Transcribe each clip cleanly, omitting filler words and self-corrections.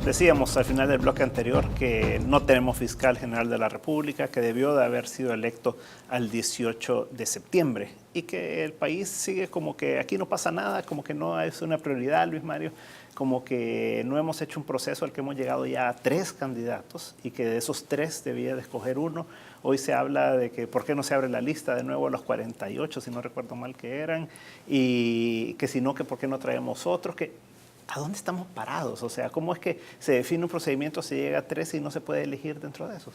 Decíamos al final del bloque anterior que no tenemos fiscal general de la República, que debió de haber sido electo al 18 de septiembre y que el país sigue como que aquí no pasa nada, como que no es una prioridad, Luis Mario, como que no hemos hecho un proceso al que hemos llegado ya a 3 candidatos y que de esos 3 debía de escoger uno. Hoy se habla de que por qué no se abre la lista de nuevo a los 48, si no recuerdo mal que eran, y que si no, que por qué no traemos otros, que ¿a dónde estamos parados? O sea, ¿cómo es que se define un procedimiento, se llega a 3 y no se puede elegir dentro de esos?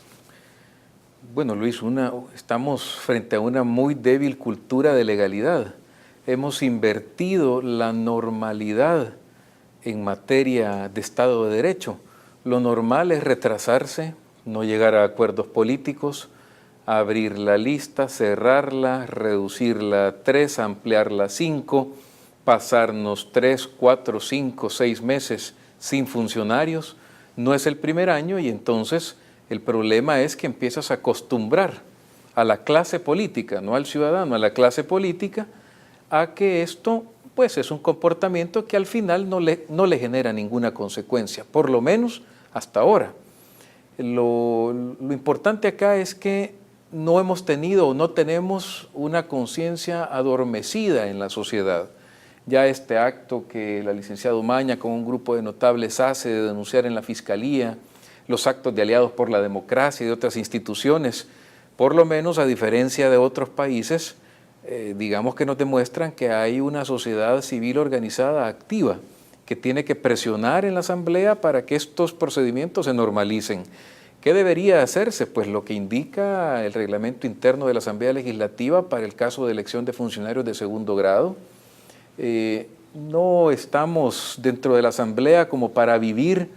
Bueno, Luis, estamos frente a una muy débil cultura de legalidad. Hemos invertido la normalidad en materia de Estado de Derecho. Lo normal es retrasarse, no llegar a acuerdos políticos, abrir la lista, cerrarla, reducirla a 3, ampliarla a 5, pasarnos 3, 4, 5, 6 meses sin funcionarios. No es el primer año y entonces el problema es que empiezas a acostumbrar a la clase política, no al ciudadano, a la clase política, a que esto pues es un comportamiento que al final no le genera ninguna consecuencia, por lo menos hasta ahora. Lo importante acá es que no hemos tenido o no tenemos una conciencia adormecida en la sociedad. Ya este acto que la licenciada Umaña con un grupo de notables hace de denunciar en la Fiscalía, los actos de Aliados por la Democracia y de otras instituciones, por lo menos a diferencia de otros países, digamos que nos demuestran que hay una sociedad civil organizada activa que tiene que presionar en la Asamblea para que estos procedimientos se normalicen. ¿Qué debería hacerse? Pues lo que indica el reglamento interno de la Asamblea Legislativa para el caso de elección de funcionarios de segundo grado. No estamos dentro de la Asamblea como para vivir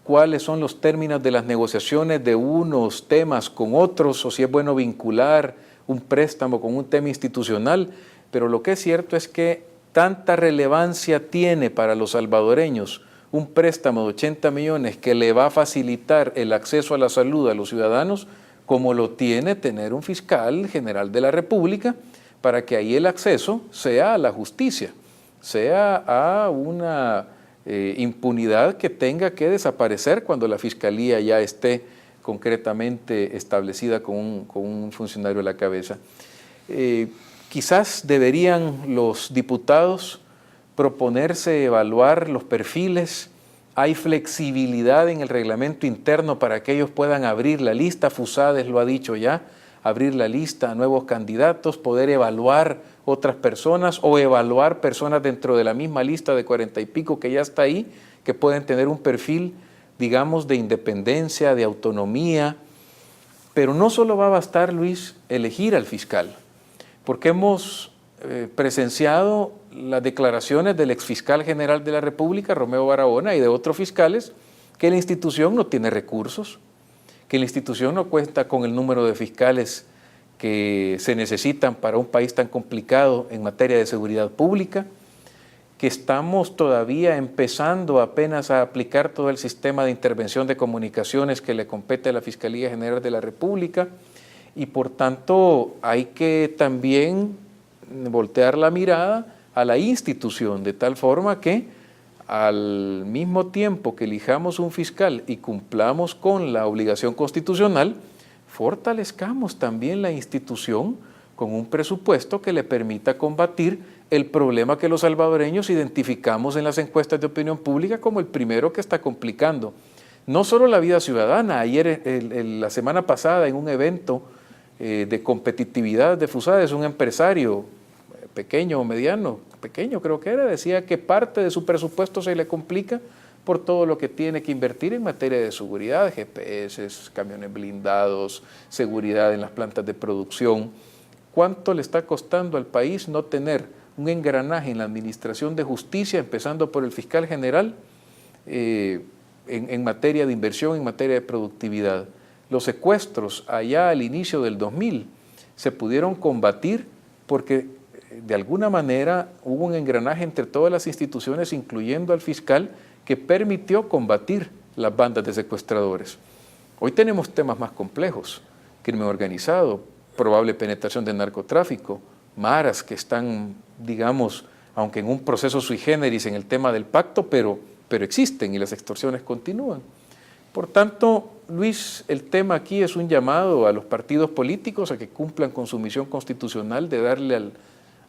cuáles son los términos de las negociaciones de unos temas con otros, o si es bueno vincular un préstamo con un tema institucional, pero lo que es cierto es que tanta relevancia tiene para los salvadoreños un préstamo de 80 millones que le va a facilitar el acceso a la salud a los ciudadanos, como lo tiene tener un fiscal general de la República, para que ahí el acceso sea a la justicia, sea a una impunidad que tenga que desaparecer cuando la Fiscalía ya esté concretamente establecida con un funcionario a la cabeza. Quizás deberían los diputados proponerse evaluar los perfiles. Hay flexibilidad en el reglamento interno para que ellos puedan abrir la lista, Fusades lo ha dicho ya, abrir la lista a nuevos candidatos, poder evaluar otras personas o evaluar personas dentro de la misma lista de 40 y pico que ya está ahí, que pueden tener un perfil, digamos, de independencia, de autonomía. Pero no solo va a bastar, Luis, elegir al fiscal, porque hemos presenciado las declaraciones del exfiscal general de la República, Romeo Barahona, y de otros fiscales, que la institución no tiene recursos, que la institución no cuenta con el número de fiscales que se necesitan para un país tan complicado en materia de seguridad pública, que estamos todavía empezando apenas a aplicar todo el sistema de intervención de comunicaciones que le compete a la Fiscalía General de la República, y por tanto hay que también voltear la mirada a la institución, de tal forma que al mismo tiempo que elijamos un fiscal y cumplamos con la obligación constitucional, fortalezcamos también la institución con un presupuesto que le permita combatir el problema que los salvadoreños identificamos en las encuestas de opinión pública como el primero que está complicando no solo la vida ciudadana. Ayer, la semana pasada, en un evento de competitividad de Fusades, un empresario pequeño o mediano, pequeño creo que era, decía que parte de su presupuesto se le complica por todo lo que tiene que invertir en materia de seguridad, GPS, camiones blindados, seguridad en las plantas de producción. ¿Cuánto le está costando al país no tener un engranaje en la administración de justicia, empezando por el fiscal general, en materia de inversión, en materia de productividad? Los secuestros allá al inicio del 2000 se pudieron combatir porque de alguna manera hubo un engranaje entre todas las instituciones, incluyendo al fiscal, que permitió combatir las bandas de secuestradores. Hoy tenemos temas más complejos: crimen organizado, probable penetración de narcotráfico, maras que están, digamos, aunque en un proceso sui generis en el tema del pacto, pero pero existen y las extorsiones continúan. Por tanto, Luis, el tema aquí es un llamado a los partidos políticos a que cumplan con su misión constitucional de darle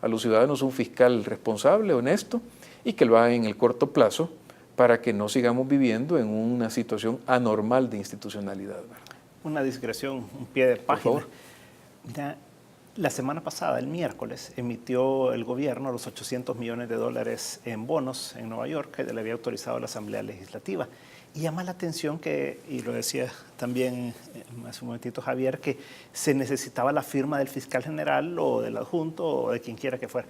a los ciudadanos un fiscal responsable, honesto, y que lo hagan en el corto plazo para que no sigamos viviendo en una situación anormal de institucionalidad. Una digresión, un pie de página. Por favor. Mira, la semana pasada, el miércoles, emitió el gobierno los $800 millones en bonos en Nueva York que le había autorizado la Asamblea Legislativa. Y llama la atención que, y lo decía también hace un momentito Javier, que se necesitaba la firma del fiscal general o del adjunto o de quien quiera que fuera.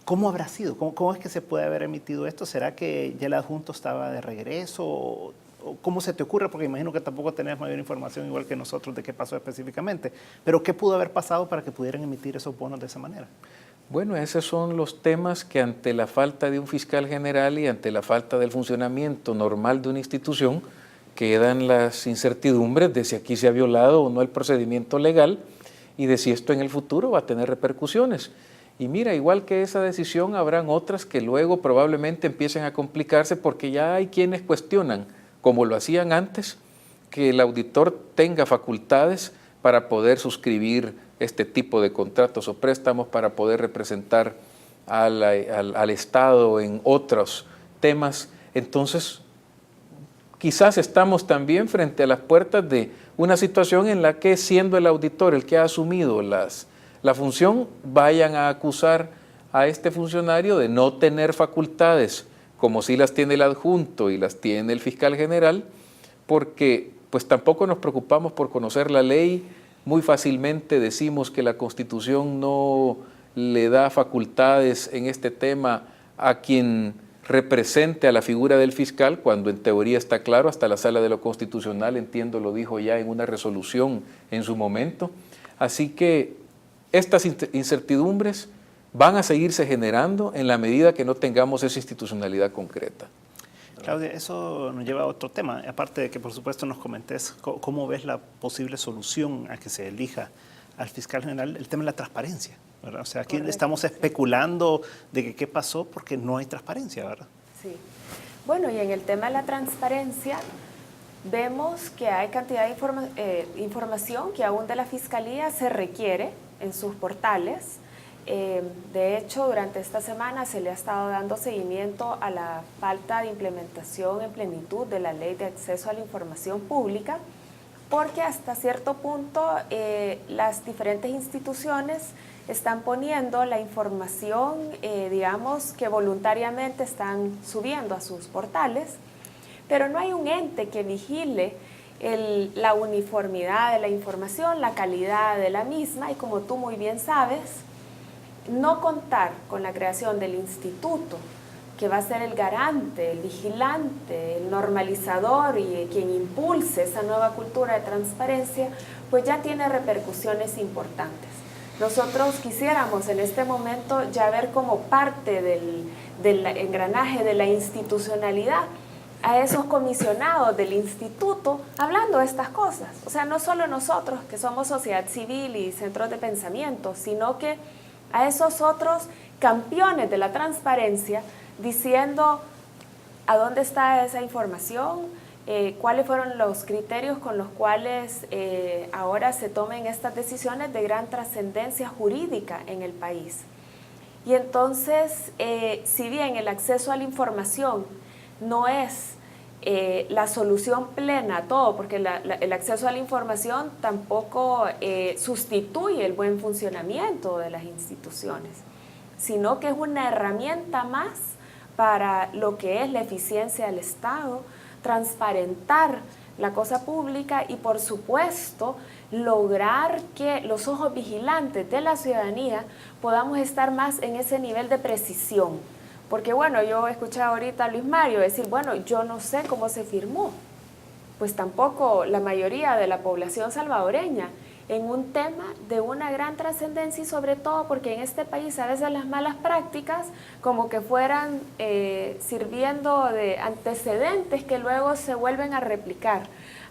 ¿Cómo habrá sido? ¿Cómo es que se puede haber emitido esto? ¿Será que ya el adjunto estaba de regreso? ¿O cómo se te ocurre? Porque imagino que tampoco tenés mayor información igual que nosotros de qué pasó específicamente. Pero ¿qué pudo haber pasado para que pudieran emitir esos bonos de esa manera? Bueno, esos son los temas que ante la falta de un fiscal general y ante la falta del funcionamiento normal de una institución quedan las incertidumbres de si aquí se ha violado o no el procedimiento legal y de si esto en el futuro va a tener repercusiones. Y mira, igual que esa decisión, habrán otras que luego probablemente empiecen a complicarse porque ya hay quienes cuestionan, como lo hacían antes, que el auditor tenga facultades para poder suscribir este tipo de contratos o préstamos, para poder representar al Estado en otros temas. Entonces, quizás estamos también frente a las puertas de una situación en la que, siendo el auditor el que ha asumido la función, vayan a acusar a este funcionario de no tener facultades, como sí las tiene el adjunto y las tiene el fiscal general, porque pues tampoco nos preocupamos por conocer la ley. Muy fácilmente decimos que la Constitución no le da facultades en este tema a quien represente a la figura del fiscal, cuando en teoría está claro, hasta la Sala de lo Constitucional, entiendo, lo dijo ya en una resolución en su momento. Así que estas incertidumbres van a seguirse generando en la medida que no tengamos esa institucionalidad concreta. Claudia, eso nos lleva a otro tema, aparte de que por supuesto nos comentes cómo ves la posible solución a que se elija al fiscal general, el tema de la transparencia, ¿verdad? O sea, aquí correcto, estamos especulando de que qué pasó porque no hay transparencia, ¿verdad? Sí. Bueno, y en el tema de la transparencia vemos que hay cantidad de información que aún de la Fiscalía se requiere en sus portales. De hecho, durante esta semana se le ha estado dando seguimiento a la falta de implementación en plenitud de la Ley de Acceso a la Información Pública, porque hasta cierto punto las diferentes instituciones están poniendo la información, digamos, que voluntariamente están subiendo a sus portales, pero no hay un ente que vigile la uniformidad de la información, la calidad de la misma, y como tú muy bien sabes, no contar con la creación del instituto, que va a ser el garante, el vigilante, el normalizador y quien impulse esa nueva cultura de transparencia, pues ya tiene repercusiones importantes. Nosotros quisiéramos en este momento ya ver como parte del engranaje de la institucionalidad a esos comisionados del instituto hablando de estas cosas. O sea, no solo nosotros que somos sociedad civil y centros de pensamiento, sino que a esos otros campeones de la transparencia diciendo a dónde está esa información, cuáles fueron los criterios con los cuales ahora se tomen estas decisiones de gran trascendencia jurídica en el país. Y entonces, si bien el acceso a la información no es la solución plena a todo, porque el acceso a la información tampoco sustituye el buen funcionamiento de las instituciones, sino que es una herramienta más para lo que es la eficiencia del Estado, transparentar la cosa pública y, por supuesto, lograr que los ojos vigilantes de la ciudadanía podamos estar más en ese nivel de precisión. Porque bueno, yo escuché ahorita a Luis Mario decir, bueno, yo no sé cómo se firmó. Pues tampoco la mayoría de la población salvadoreña, en un tema de una gran trascendencia, y sobre todo porque en este país a veces las malas prácticas como que fueran sirviendo de antecedentes que luego se vuelven a replicar.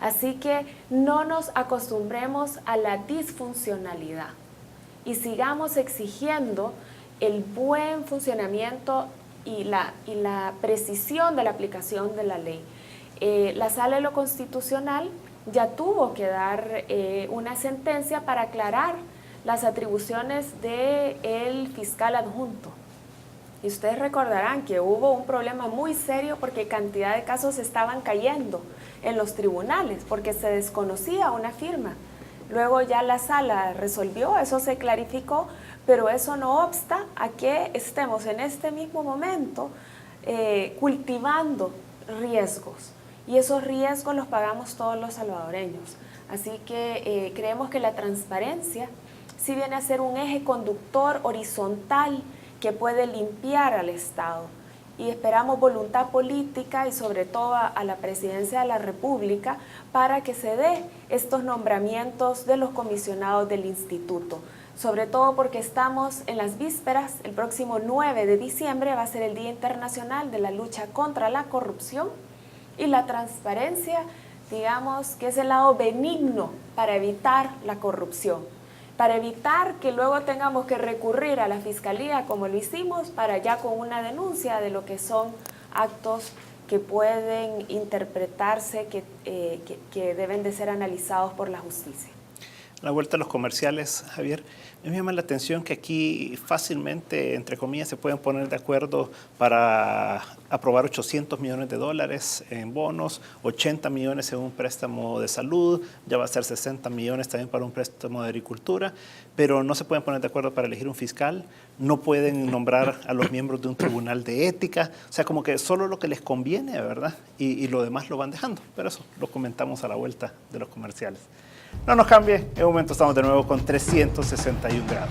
Así que no nos acostumbremos a la disfuncionalidad y sigamos exigiendo el buen funcionamiento y la precisión de la aplicación de la ley. La Sala de lo Constitucional ya tuvo que dar una sentencia para aclarar las atribuciones del fiscal adjunto. Y ustedes recordarán que hubo un problema muy serio porque cantidad de casos estaban cayendo en los tribunales porque se desconocía una firma. Luego ya la sala resolvió, eso se clarificó, pero eso no obsta a que estemos en este mismo momento cultivando riesgos. Y esos riesgos los pagamos todos los salvadoreños. Así que creemos que la transparencia sí viene a ser un eje conductor horizontal que puede limpiar al Estado. Y esperamos voluntad política y sobre todo a la Presidencia de la República para que se dé estos nombramientos de los comisionados del Instituto. Sobre todo porque estamos en las vísperas, el próximo 9 de diciembre va a ser el Día Internacional de la Lucha contra la Corrupción y la transparencia, digamos, que es el lado benigno para evitar la corrupción, para evitar que luego tengamos que recurrir a la Fiscalía como lo hicimos para ya con una denuncia de lo que son actos que pueden interpretarse, que deben de ser analizados por la justicia. La vuelta a los comerciales, Javier, me llama la atención que aquí fácilmente, entre comillas, se pueden poner de acuerdo para aprobar $800 millones en bonos, 80 millones en un préstamo de salud, ya va a ser 60 millones también para un préstamo de agricultura, pero no se pueden poner de acuerdo para elegir un fiscal, no pueden nombrar a los miembros de un tribunal de ética, o sea, como que solo lo que les conviene, ¿verdad? Y lo demás lo van dejando, pero eso lo comentamos a la vuelta de los comerciales. No nos cambie, en un momento estamos de nuevo con 361 grados.